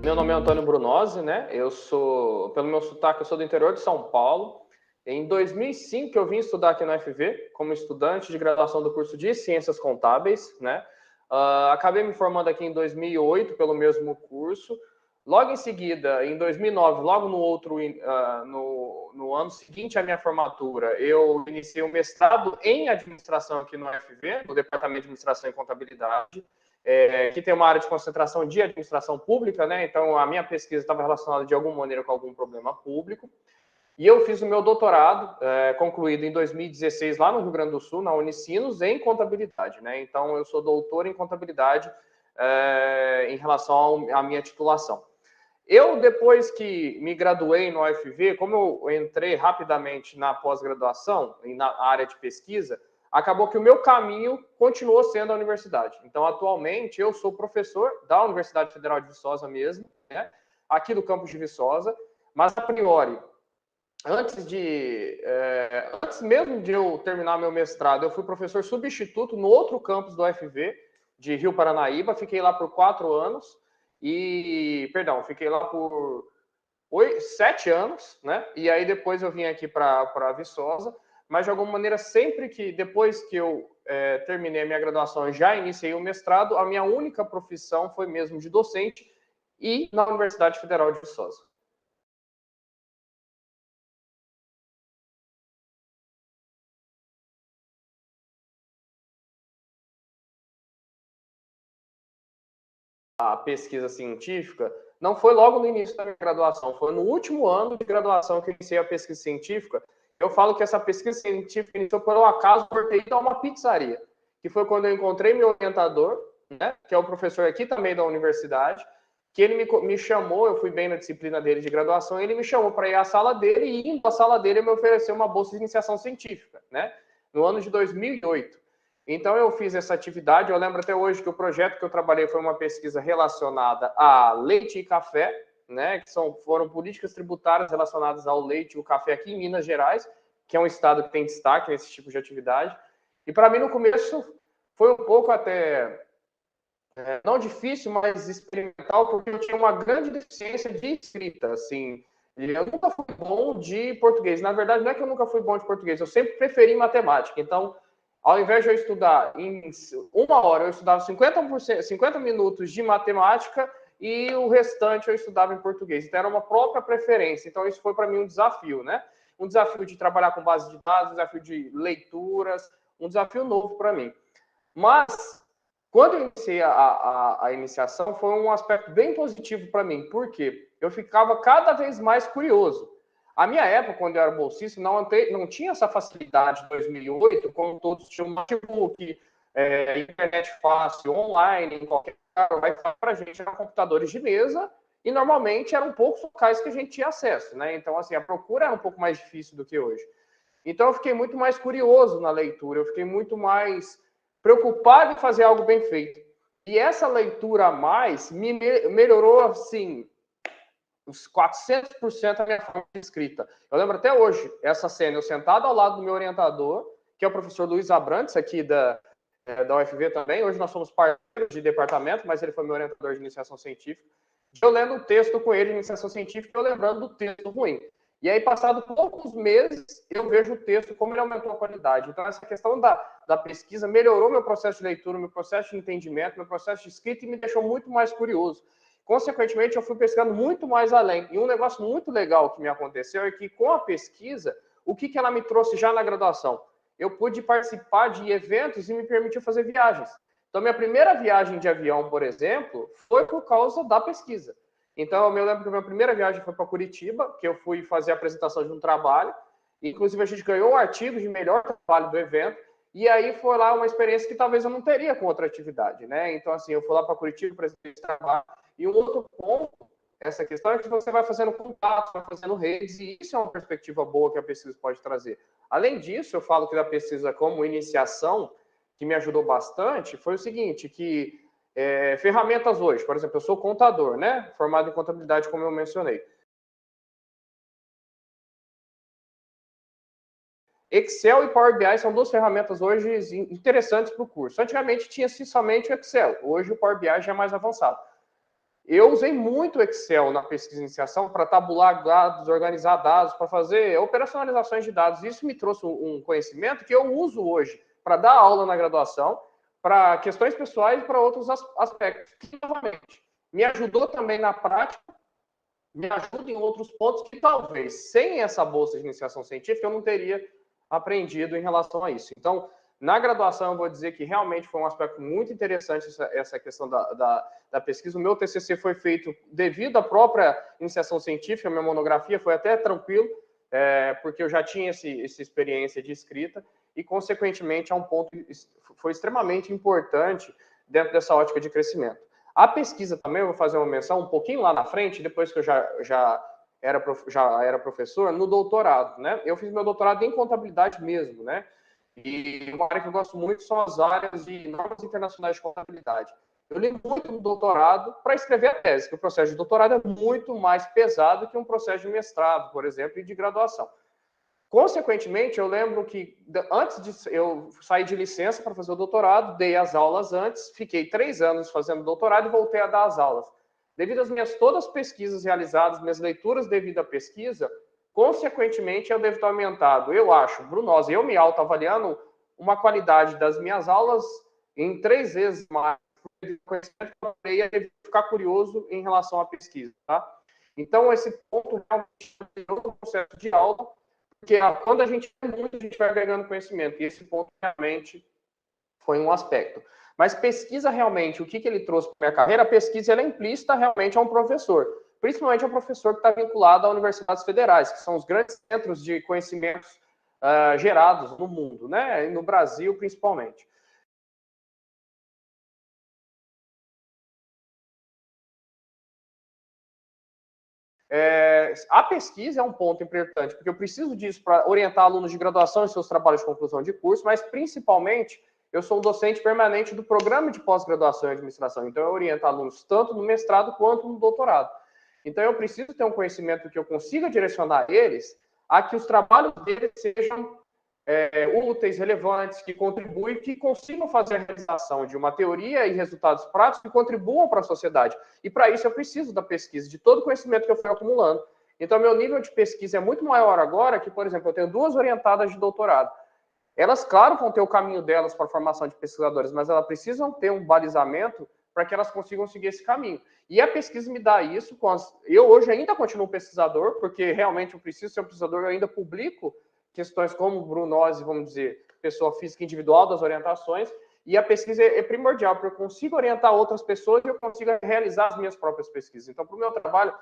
Meu nome é Antônio Brunozzi, né? Pelo meu sotaque, eu sou do interior de São Paulo. Em 2005, eu vim estudar aqui na UFV, como estudante de graduação do curso de Ciências Contábeis, né? Acabei me formando aqui em 2008 pelo mesmo curso. Logo em seguida, em 2009, logo no ano seguinte à minha formatura, eu iniciei um mestrado em administração aqui no UFV, no Departamento de Administração e Contabilidade, que tem uma área de concentração de administração pública, né? Então, a minha pesquisa estava relacionada de alguma maneira com algum problema público. E eu fiz o meu doutorado, concluído em 2016, lá no Rio Grande do Sul, na Unicinos, em contabilidade, né? Então, eu sou doutor em contabilidade em relação à minha titulação. Eu, depois que me graduei no UFV, como eu entrei rapidamente na pós-graduação, na área de pesquisa, acabou que o meu caminho continuou sendo a universidade. Então, atualmente, eu sou professor da Universidade Federal de Viçosa mesmo, né? Aqui do campus de Viçosa, mas, a priori, antes mesmo de eu terminar meu mestrado, eu fui professor substituto no outro campus do UFV, de Rio Paranaíba, fiquei lá por 4 anos, fiquei lá por 7 anos, né? E aí depois eu vim aqui para Viçosa, mas de alguma maneira, depois que eu terminei a minha graduação e já iniciei o mestrado, a minha única profissão foi mesmo de docente e na Universidade Federal de Viçosa. A pesquisa científica não foi logo no início da minha graduação, foi no último ano de graduação que eu iniciei a pesquisa científica. Eu falo que essa pesquisa científica iniciou por um acaso por ter ido a uma pizzaria, que foi quando eu encontrei meu orientador, né, que é o professor aqui também da universidade, que ele me chamou, eu fui bem na disciplina dele de graduação, ele me chamou para ir à sala dele, e indo à sala dele, ele me ofereceu uma bolsa de iniciação científica, né, no ano de 2008. Então, eu fiz essa atividade. Eu lembro até hoje que o projeto que eu trabalhei foi uma pesquisa relacionada a leite e café, né, que foram políticas tributárias relacionadas ao leite e o café aqui em Minas Gerais, que é um estado que tem destaque nesse tipo de atividade. E para mim, no começo, foi um pouco até, não difícil, mas experimental, porque eu tinha uma grande deficiência de escrita, assim. Eu nunca fui bom de português. Na verdade, não é que eu nunca fui bom de português, eu sempre preferi matemática. Então, ao invés de eu estudar em 1 hora, eu estudava 50 minutos de matemática e o restante eu estudava em português. Então, era uma própria preferência. Então, isso foi para mim um desafio, né? Um desafio de trabalhar com base de dados, um desafio de leituras, um desafio novo para mim. Mas, quando eu iniciei a iniciação, foi um aspecto bem positivo para mim. Por quê? Eu ficava cada vez mais curioso. A minha época, quando eu era bolsista, não tinha essa facilidade de 2008, como todos tinham notebook, internet fácil, online, em qualquer lugar. O Wi-Fi para a gente eram computadores de mesa e normalmente eram poucos locais que a gente tinha acesso, né? Então, assim, a procura era um pouco mais difícil do que hoje. Então, eu fiquei muito mais curioso na leitura, eu fiquei muito mais preocupado em fazer algo bem feito. E essa leitura a mais me melhorou, assim, uns 400% a minha forma de escrita. Eu lembro até hoje essa cena, eu sentado ao lado do meu orientador, que é o professor Luiz Abrantes, aqui da UFV também. Hoje nós somos parceiros de departamento, mas ele foi meu orientador de iniciação científica. Eu lendo um texto com ele de iniciação científica e eu lembrando do texto ruim. E aí, passado poucos meses, eu vejo o texto, como ele aumentou a qualidade. Então, essa questão da pesquisa melhorou meu processo de leitura, meu processo de entendimento, meu processo de escrita e me deixou muito mais curioso. Consequentemente, eu fui pescando muito mais além. E um negócio muito legal que me aconteceu é que, com a pesquisa, o que ela me trouxe já na graduação? Eu pude participar de eventos e me permitiu fazer viagens. Então, minha primeira viagem de avião, por exemplo, foi por causa da pesquisa. Então, eu me lembro que a minha primeira viagem foi para Curitiba, que eu fui fazer a apresentação de um trabalho. Inclusive, a gente ganhou o artigo de melhor trabalho do evento. E aí foi lá uma experiência que talvez eu não teria com outra atividade, né? Então, assim, eu fui lá para Curitiba, apresentei esse trabalho. E um outro ponto, essa questão, é que você vai fazendo contatos, vai fazendo redes, e isso é uma perspectiva boa que a pesquisa pode trazer. Além disso, eu falo que da pesquisa como iniciação, que me ajudou bastante, foi o seguinte, que ferramentas hoje, por exemplo, eu sou contador, né? Formado em contabilidade, como eu mencionei. Excel e Power BI são duas ferramentas hoje interessantes para o curso. Antigamente tinha somente o Excel, hoje o Power BI já é mais avançado. Eu usei muito Excel na pesquisa de iniciação para tabular dados, organizar dados, para fazer operacionalizações de dados. Isso me trouxe um conhecimento que eu uso hoje para dar aula na graduação, para questões pessoais e para outros aspectos. Que, novamente, me ajudou também na prática, me ajuda em outros pontos que talvez, sem essa bolsa de iniciação científica, eu não teria aprendido em relação a isso. Então, na graduação, eu vou dizer que realmente foi um aspecto muito interessante essa questão da pesquisa. O meu TCC foi feito devido à própria iniciação científica, a minha monografia foi até tranquilo, porque eu já tinha essa experiência de escrita, e, consequentemente, é um ponto foi extremamente importante dentro dessa ótica de crescimento. A pesquisa também, eu vou fazer uma menção um pouquinho lá na frente, depois que eu já era professor, no doutorado, né? Eu fiz meu doutorado em contabilidade mesmo, né? E uma área que eu gosto muito são as áreas de normas internacionais de contabilidade. Eu li muito no doutorado para escrever a tese, porque o processo de doutorado é muito mais pesado que um processo de mestrado, por exemplo, e de graduação. Consequentemente, eu lembro que antes de eu sair de licença para fazer o doutorado, dei as aulas antes, fiquei 3 anos fazendo doutorado e voltei a dar as aulas. Devido às minhas todas as pesquisas realizadas, minhas leituras devido à pesquisa, consequentemente, eu devo ter aumentado, eu acho, Brunosa, eu me autoavaliando, uma qualidade das minhas aulas em 3 vezes mais. Conhecimento que eu devo ficar curioso em relação à pesquisa, tá? Então, esse ponto realmente é um processo de aula, porque quando a gente é muito, a gente vai agregando conhecimento, e esse ponto realmente foi um aspecto. Mas pesquisa realmente, o que ele trouxe para a minha carreira? A pesquisa ela é implícita realmente a um professor, principalmente ao professor que está vinculado a universidades federais, que são os grandes centros de conhecimentos gerados no mundo, né? E no Brasil principalmente. A pesquisa é um ponto importante, porque eu preciso disso para orientar alunos de graduação em seus trabalhos de conclusão de curso, mas principalmente eu sou docente permanente do programa de pós-graduação em administração, então eu oriento alunos tanto no mestrado quanto no doutorado. Então eu preciso ter um conhecimento que eu consiga direcionar eles a que os trabalhos deles sejam úteis, relevantes, que contribuem, que consigam fazer a realização de uma teoria e resultados práticos que contribuam para a sociedade. E para isso eu preciso da pesquisa, de todo o conhecimento que eu fui acumulando. Então, meu nível de pesquisa é muito maior agora que, por exemplo, eu tenho 2 orientadas de doutorado. Elas, claro, vão ter o caminho delas para a formação de pesquisadores, mas elas precisam ter um balizamento para que elas consigam seguir esse caminho. E a pesquisa me dá isso. Eu hoje ainda continuo pesquisador, porque realmente eu preciso ser um pesquisador, eu ainda publico questões como Brunose, vamos dizer, pessoa física individual das orientações, e a pesquisa é primordial, porque eu consigo orientar outras pessoas e eu consigo realizar as minhas próprias pesquisas. Então, para o meu trabalho,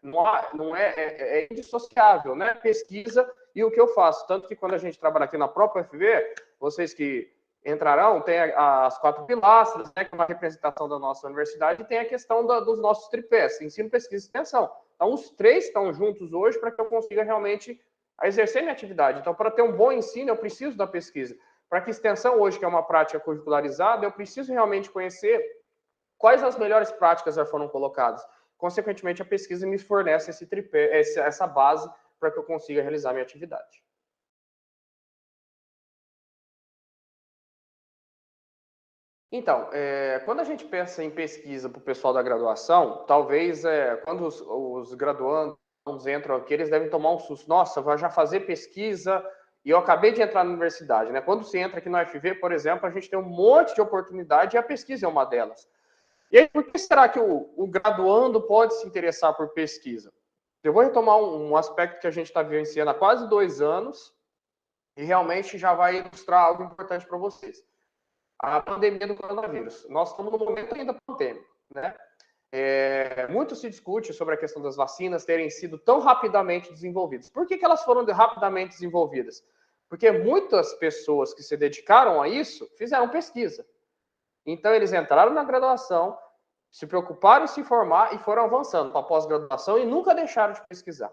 não é indissociável, né? Pesquisa e o que eu faço. Tanto que quando a gente trabalha aqui na própria UFV, vocês que entrarão, tem as 4 pilastras, né, que é uma representação da nossa universidade, e tem a questão dos nossos tripés, ensino, pesquisa e extensão. Então, os 3 estão juntos hoje para que eu consiga realmente exercer minha atividade. Então, para ter um bom ensino, eu preciso da pesquisa. Para que extensão hoje, que é uma prática curricularizada, eu preciso realmente conhecer quais as melhores práticas já foram colocadas. Consequentemente, a pesquisa me fornece esse tripé, essa base para que eu consiga realizar minha atividade. Então, quando a gente pensa em pesquisa para o pessoal da graduação, talvez quando os graduandos entram aqui, eles devem tomar um susto. Nossa, vou já fazer pesquisa e eu acabei de entrar na universidade, né? Quando você entra aqui na UFV, por exemplo, a gente tem um monte de oportunidade e a pesquisa é uma delas. E aí, por que será que o graduando pode se interessar por pesquisa? Eu vou retomar um aspecto que a gente está vivenciando há quase 2 anos e realmente já vai ilustrar algo importante para vocês. A pandemia do coronavírus. Nós estamos no momento ainda pandêmico, né? Muito se discute sobre a questão das vacinas terem sido tão rapidamente desenvolvidas. Por que elas foram rapidamente desenvolvidas? Porque muitas pessoas que se dedicaram a isso fizeram pesquisa. Então, eles entraram na graduação, se preocuparam em se formar e foram avançando para a pós-graduação e nunca deixaram de pesquisar.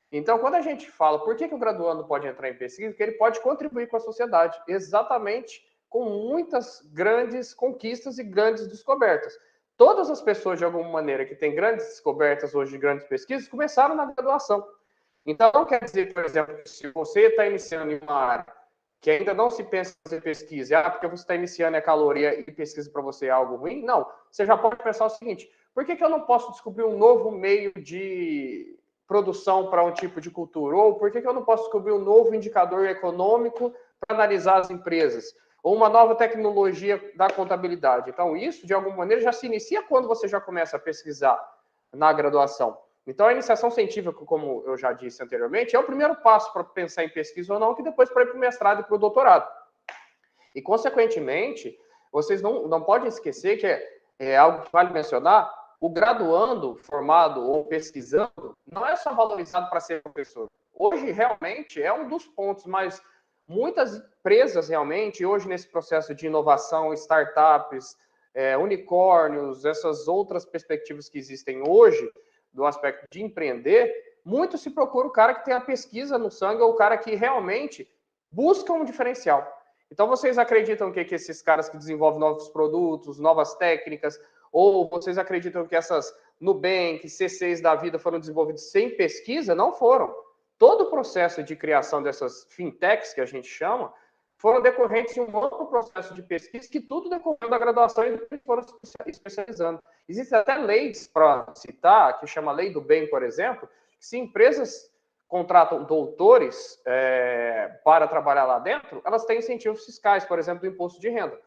Então, quando a gente fala por que o graduando pode entrar em pesquisa, porque ele pode contribuir com a sociedade, exatamente com muitas grandes conquistas e grandes descobertas. Todas as pessoas, de alguma maneira, que têm grandes descobertas hoje de grandes pesquisas, começaram na graduação. Então, não quer dizer, por exemplo, que se você está iniciando em uma área que ainda não se pensa em fazer pesquisa, porque você está iniciando a caloria e pesquisa para você é algo ruim, não. Você já pode pensar o seguinte, Por que eu não posso descobrir um novo meio de produção para um tipo de cultura? Ou por que eu não posso descobrir um novo indicador econômico para analisar as empresas? Ou uma nova tecnologia da contabilidade? Então, isso, de alguma maneira, já se inicia quando você já começa a pesquisar na graduação. Então, a iniciação científica, como eu já disse anteriormente, é o primeiro passo para pensar em pesquisa ou não, que depois para ir para o mestrado e para o doutorado. E, consequentemente, vocês não podem esquecer que é algo que vale mencionar, o graduando, formado ou pesquisando, não é só valorizado para ser professor. Hoje, realmente, é um dos pontos mais... Muitas empresas, realmente, hoje, nesse processo de inovação, startups, unicórnios, essas outras perspectivas que existem hoje, do aspecto de empreender, muito se procura o cara que tem a pesquisa no sangue ou o cara que realmente busca um diferencial. Então, vocês acreditam que esses caras que desenvolvem novos produtos, novas técnicas, ou vocês acreditam que essas Nubank, C6 da vida foram desenvolvidos sem pesquisa? Não foram. Todo o processo de criação dessas fintechs, que a gente chama, foram decorrentes de um amplo processo de pesquisa que tudo decorreu da graduação e depois foram especializando. Existem até leis, para citar, que chama Lei do Bem, por exemplo, que se empresas contratam doutores para trabalhar lá dentro, elas têm incentivos fiscais, por exemplo, do imposto de renda.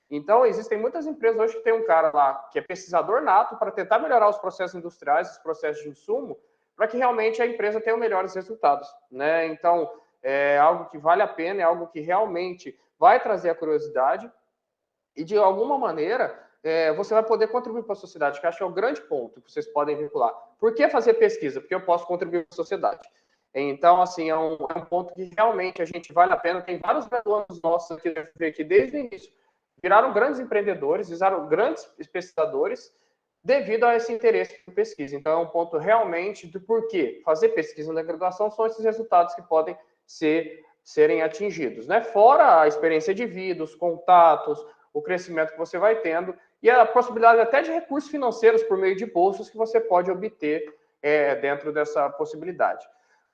Então, existem muitas empresas hoje que tem um cara lá que é pesquisador nato para tentar melhorar os processos industriais, os processos de insumo, para que realmente a empresa tenha melhores resultados, né? Então, é algo que vale a pena, é algo que realmente vai trazer a curiosidade e, de alguma maneira, você vai poder contribuir para a sociedade, que acho que é o grande ponto que vocês podem vincular. Por que fazer pesquisa? Porque eu posso contribuir para a sociedade. Então, assim, é um ponto que realmente a gente vale a pena. Tem vários graduandos nossos aqui desde o início, viraram grandes empreendedores, viraram grandes pesquisadores devido a esse interesse por pesquisa. Então, é um ponto realmente do porquê fazer pesquisa na graduação são esses resultados que podem serem atingidos, né? Fora a experiência de vida, os contatos, o crescimento que você vai tendo e a possibilidade até de recursos financeiros por meio de bolsas que você pode obter dentro dessa possibilidade.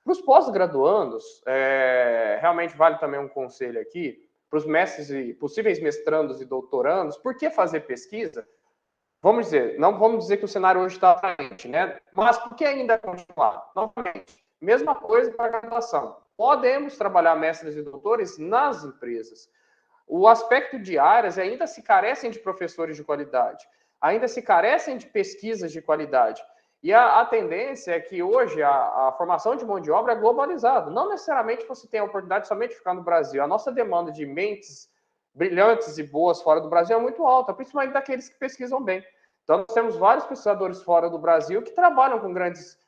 Para os pós-graduandos, realmente vale também um conselho aqui, para os mestres e possíveis mestrandos e doutorandos, por que fazer pesquisa? Vamos dizer, não vamos dizer que o cenário hoje está atraente, né? Mas por que ainda continuar? Novamente, mesma coisa para a graduação. Podemos trabalhar mestres e doutores nas empresas. O aspecto de áreas ainda se carecem de professores de qualidade, ainda se carecem de pesquisas de qualidade. E a tendência é que hoje a formação de mão de obra é globalizada. Não necessariamente você tem a oportunidade de somente ficar no Brasil. A nossa demanda de mentes brilhantes e boas fora do Brasil é muito alta, principalmente daqueles que pesquisam bem. Então, nós temos vários pesquisadores fora do Brasil que trabalham com grandes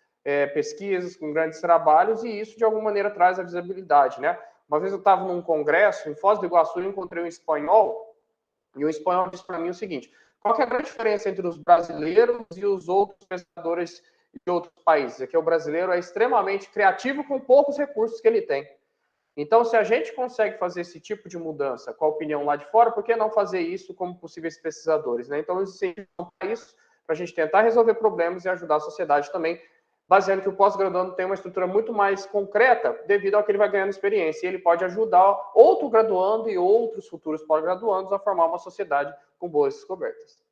pesquisas, com grandes trabalhos, e isso, de alguma maneira, traz a visibilidade, né? Uma vez eu estava num congresso em Foz do Iguaçu e encontrei um espanhol, e o espanhol disse para mim o seguinte: qual que é a grande diferença entre os brasileiros e os outros pesquisadores de outros países? É que o brasileiro é extremamente criativo com poucos recursos que ele tem. Então, se a gente consegue fazer esse tipo de mudança com a opinião lá de fora, por que não fazer isso como possíveis pesquisadores, né? Então, existem isso para a gente tentar resolver problemas e ajudar a sociedade também, baseando que o pós-graduando tem uma estrutura muito mais concreta devido ao que ele vai ganhando experiência. E ele pode ajudar outro graduando e outros futuros pós-graduandos a formar uma sociedade com boas descobertas.